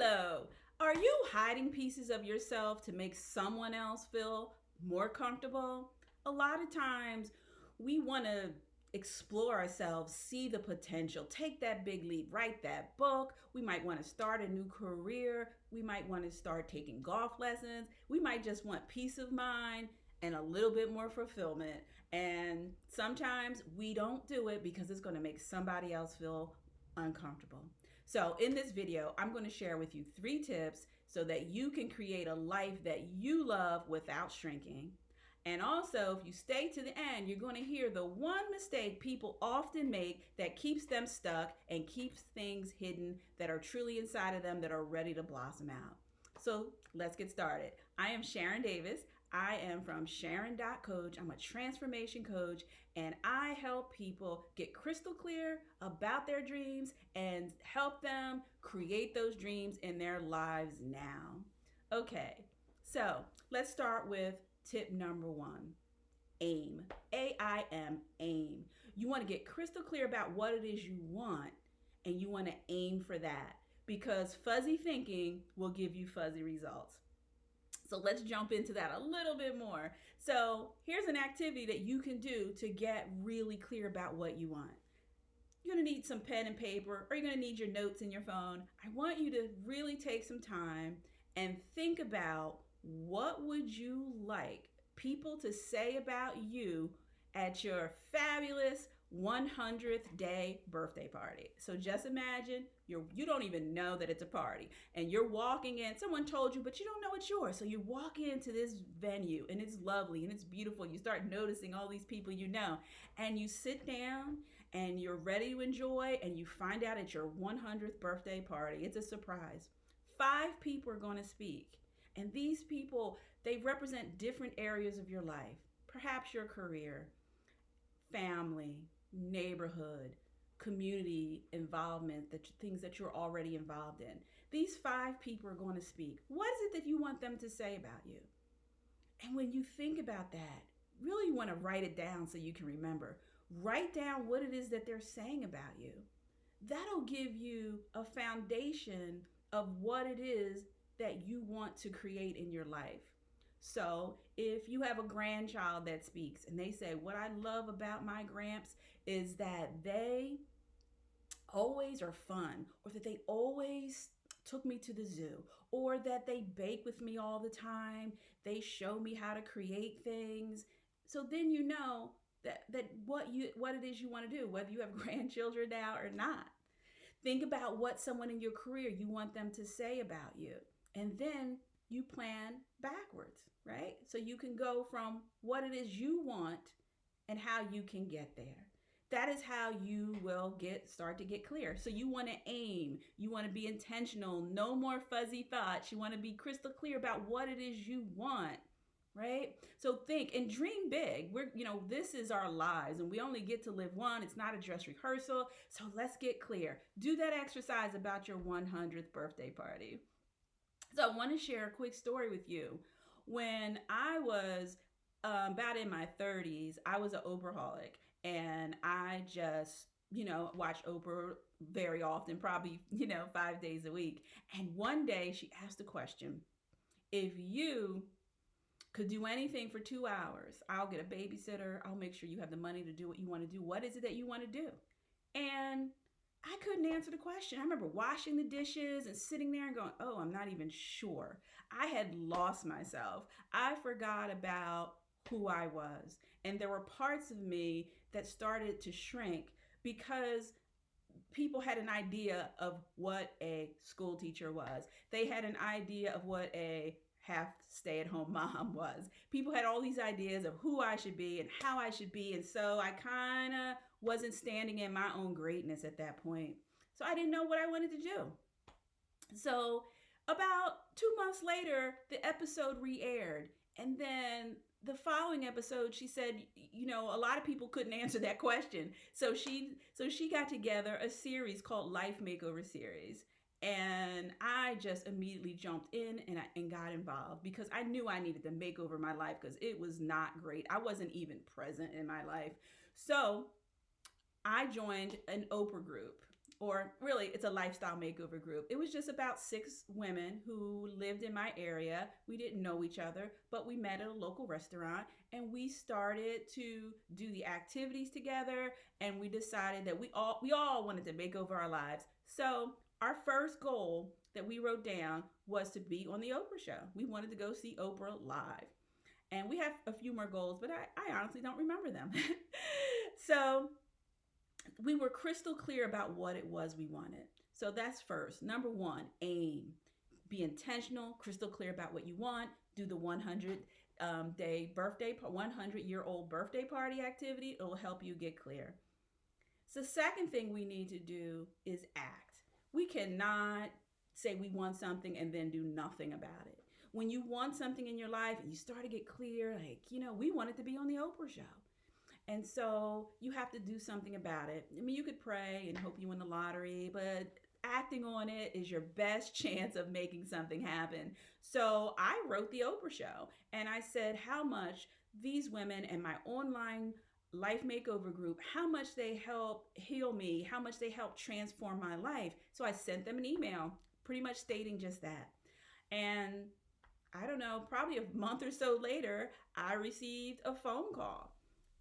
Hello. Are you hiding pieces of yourself to make someone else feel more comfortable? A lot of times we want to explore ourselves, see the potential, take that big leap, write that book. We might want to start a new career. We might want to start taking golf lessons. We might just want peace of mind and a little bit more fulfillment. And sometimes we don't do it because it's going to make somebody else feel uncomfortable. So in this video, I'm going to share with you 3 tips so that you can create a life that you love without shrinking. And also, if you stay to the end, you're going to hear the one mistake people often make that keeps them stuck and keeps things hidden that are truly inside of them that are ready to blossom out. So let's get started. I am Sharon Davis. I am from Sharon.coach. I'm a transformation coach, and I help people get crystal clear about their dreams and help them create those dreams in their lives now. Okay, so let's start with tip number 1. Aim. A-I-M, aim. You want to get crystal clear about what it is you want, and you want to aim for that, because fuzzy thinking will give you fuzzy results. So let's jump into that a little bit more. So here's an activity that you can do to get really clear about what you want. You're going to need some pen and paper, or you're going to need your notes in your phone. I want you to really take some time and think about what would you like people to say about you at your fabulous 100th day birthday party. So just imagine you don't even know that it's a party, and you're walking in. Someone told you, but you don't know it's yours. So you walk into this venue, and it's lovely and it's beautiful. You start noticing all these people you know, and you sit down and you're ready to enjoy, and you find out it's your 100th birthday party. It's a surprise. 5 people are going to speak, and these people, they represent different areas of your life. Perhaps your career, family, neighborhood, community involvement, things that you're already involved in. These 5 people are going to speak. What is it that you want them to say about you? And when you think about that, really want to write it down so you can remember. Write down what it is that they're saying about you. That'll give you a foundation of what it is that you want to create in your life. So if you have a grandchild that speaks and they say, what I love about my gramps is that they always are fun, or that they always took me to the zoo, or that they bake with me all the time, they show me how to create things. So then you know that what it is you want to do, whether you have grandchildren now or not. Think about what someone in your career you want them to say about you. And then you plan backwards, right? So you can go from what it is you want and how you can get there. That is how you will start to get clear. So you want to aim, you want to be intentional, no more fuzzy thoughts. You want to be crystal clear about what it is you want, right? So think and dream big. This is our lives, and we only get to live one. It's not a dress rehearsal. So let's get clear. Do that exercise about your 100th birthday party. So I want to share a quick story with you. When I was about in my 30s, I was an Opraholic, and I just, watch Oprah very often, probably, 5 days a week. And one day she asked the question, if you could do anything for 2 hours, I'll get a babysitter, I'll make sure you have the money to do what you want to do. What is it that you want to do? And I couldn't answer the question. I remember washing the dishes and sitting there and going, oh, I'm not even sure. I had lost myself. I forgot about who I was. And there were parts of me that started to shrink because people had an idea of what a school teacher was. They had an idea of what a half stay-at-home mom was. People had all these ideas of who I should be and how I should be. And so I kind of wasn't standing in my own greatness at that point. So I didn't know what I wanted to do. So about 2 months later, the episode re-aired. And then the following episode, she said, a lot of people couldn't answer that question. So she got together a series called Life Makeover Series. And I just immediately jumped in and got involved because I knew I needed to make over my life because it was not great. I wasn't even present in my life. So I joined an Oprah group. or really it's a lifestyle makeover group. It was just about 6 women who lived in my area. We didn't know each other, but we met at a local restaurant and we started to do the activities together, and we decided that we all wanted to make over our lives. So our first goal that we wrote down was to be on the Oprah show. We wanted to go see Oprah live. And we have a few more goals, but I honestly don't remember them. So we were crystal clear about what it was we wanted. So that's first. Number one, aim. Be intentional, crystal clear about what you want. Do the 100-year-old birthday party activity. It will help you get clear. So the second thing we need to do is act. We cannot say we want something and then do nothing about it. When you want something in your life and you start to get clear, like, we wanted to be on the Oprah show. And so you have to do something about it. I mean, you could pray and hope you win the lottery, but acting on it is your best chance of making something happen. So I wrote the Oprah show and I said how much these women and my online life makeover group, how much they help heal me, how much they help transform my life. So I sent them an email pretty much stating just that. And I don't know, probably a month or so later, I received a phone call.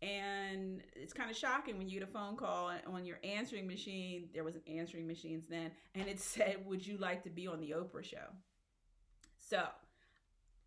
And it's kind of shocking when you get a phone call on your answering machine. There wasn't answering machines then. And it said, would you like to be on the Oprah show? So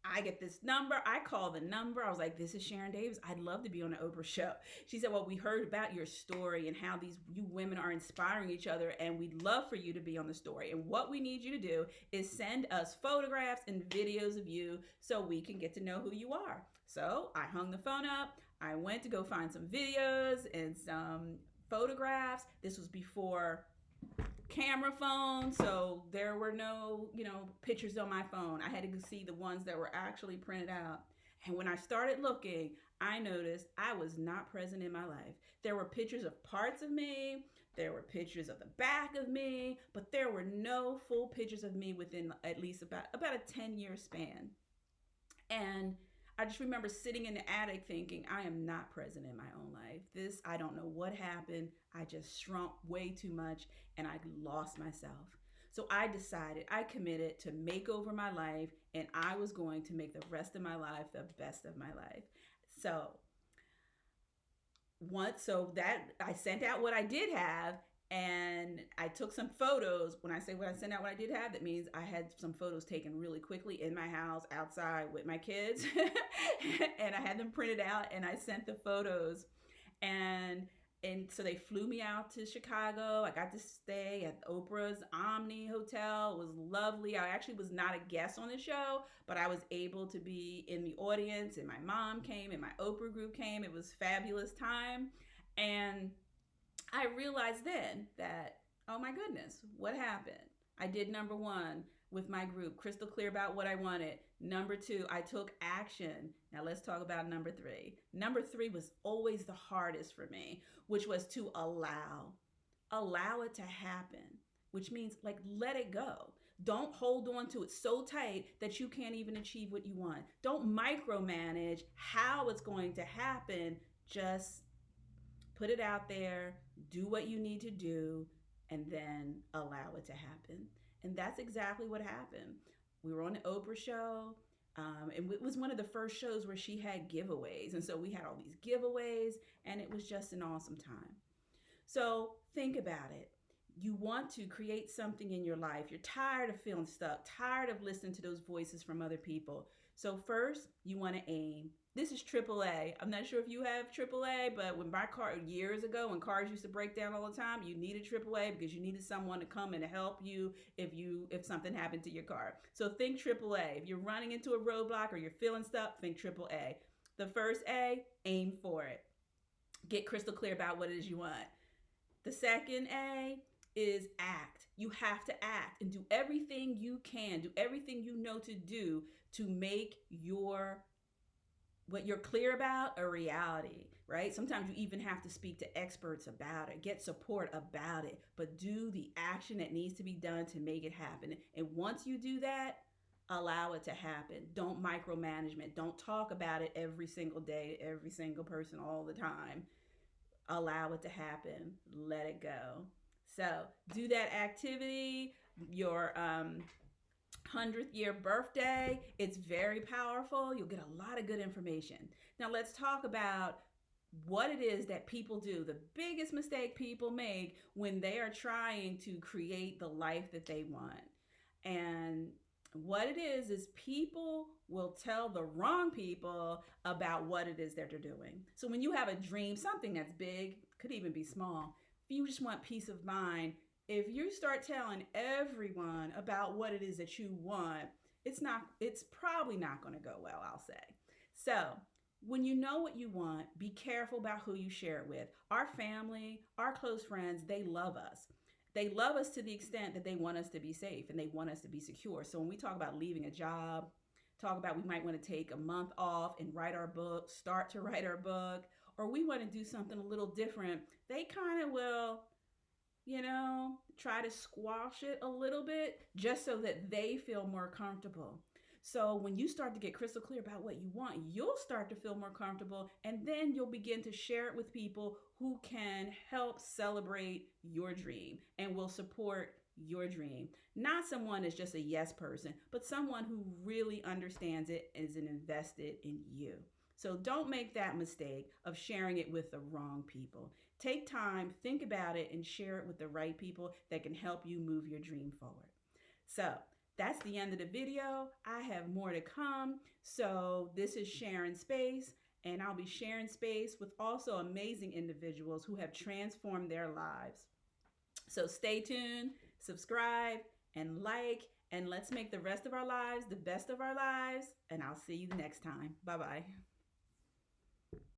I get this number. I call the number. I was like, this is Sharon Davis. I'd love to be on the Oprah show. She said, well, we heard about your story and how you women are inspiring each other, and we'd love for you to be on the story. And what we need you to do is send us photographs and videos of you so we can get to know who you are. So I hung the phone up. I went to go find some videos and some photographs. This was before camera phone, so there were no, pictures on my phone. I had to see the ones that were actually printed out. And when I started looking, I noticed I was not present in my life. There were pictures of parts of me, there were pictures of the back of me, but there were no full pictures of me within at least about a 10-year span. And I just remember sitting in the attic thinking, I am not present in my own life. I don't know what happened. I just shrunk way too much and I lost myself. So I decided, I committed to make over my life, and I was going to make the rest of my life the best of my life. So I sent out what I did have, and I took some photos. When I sent out what I did have, that means I had some photos taken really quickly in my house, outside with my kids. And I had them printed out and I sent the photos. And so they flew me out to Chicago. I got to stay at Oprah's Omni Hotel. It was lovely. I actually was not a guest on the show, but I was able to be in the audience, and my mom came and my Oprah group came. It was a fabulous time. And I realized then that, oh my goodness, what happened? I did number one with my group, crystal clear about what I wanted. Number two, I took action. Now let's talk about number three. Number three was always the hardest for me, which was to allow it to happen, which means like let it go. Don't hold on to it so tight that you can't even achieve what you want. Don't micromanage how it's going to happen. Just put it out there, do what you need to do, and then allow it to happen. And that's exactly what happened. We were on the Oprah show, and it was one of the first shows where she had giveaways. And so we had all these giveaways, and it was just an awesome time. So think about it. You want to create something in your life. You're tired of feeling stuck, tired of listening to those voices from other people. So first, you want to aim. This is AAA. I'm not sure if you have AAA, but when my car, years ago, when cars used to break down all the time, you needed AAA because you needed someone to come and help you if something happened to your car. So think AAA. If you're running into a roadblock or you're feeling stuck, think AAA. The first A, aim for it. Get crystal clear about what it is you want. The second A is act. You have to act and do everything you can, do everything you know to do to make what you're clear about a reality, right? Sometimes you even have to speak to experts about it, get support about it, but do the action that needs to be done to make it happen. And once you do that, allow it to happen. Don't micromanagement. Don't talk about it every single day, every single person all the time. Allow it to happen. Let it go. So do that activity, your 100th year birthday. It's very powerful. You'll get a lot of good information. Now, let's talk about what it is that people do. The biggest mistake people make when they are trying to create the life that they want. And what it is people will tell the wrong people about what it is that they're doing. So when you have a dream, something that's big, could even be small, if you just want peace of mind, if you start telling everyone about what it is that you want, it's probably not going to go well, I'll say. So, when you know what you want, be careful about who you share it with. Our family, our close friends, they love us. They love us to the extent that they want us to be safe and they want us to be secure. So when we talk about leaving a job, talk about we might want to take a month off and write our book, start to write our book, or we want to do something a little different, they kind of will, try to squash it a little bit just so that they feel more comfortable. So when you start to get crystal clear about what you want, you'll start to feel more comfortable, and then you'll begin to share it with people who can help celebrate your dream and will support your dream. Not someone that's just a yes person, but someone who really understands it and is invested in you. So don't make that mistake of sharing it with the wrong people. Take time, think about it, and share it with the right people that can help you move your dream forward. So that's the end of the video. I have more to come. So this is sharing space, and I'll be sharing space with also amazing individuals who have transformed their lives. So stay tuned, subscribe, and like, and let's make the rest of our lives the best of our lives. And I'll see you next time. Bye-bye.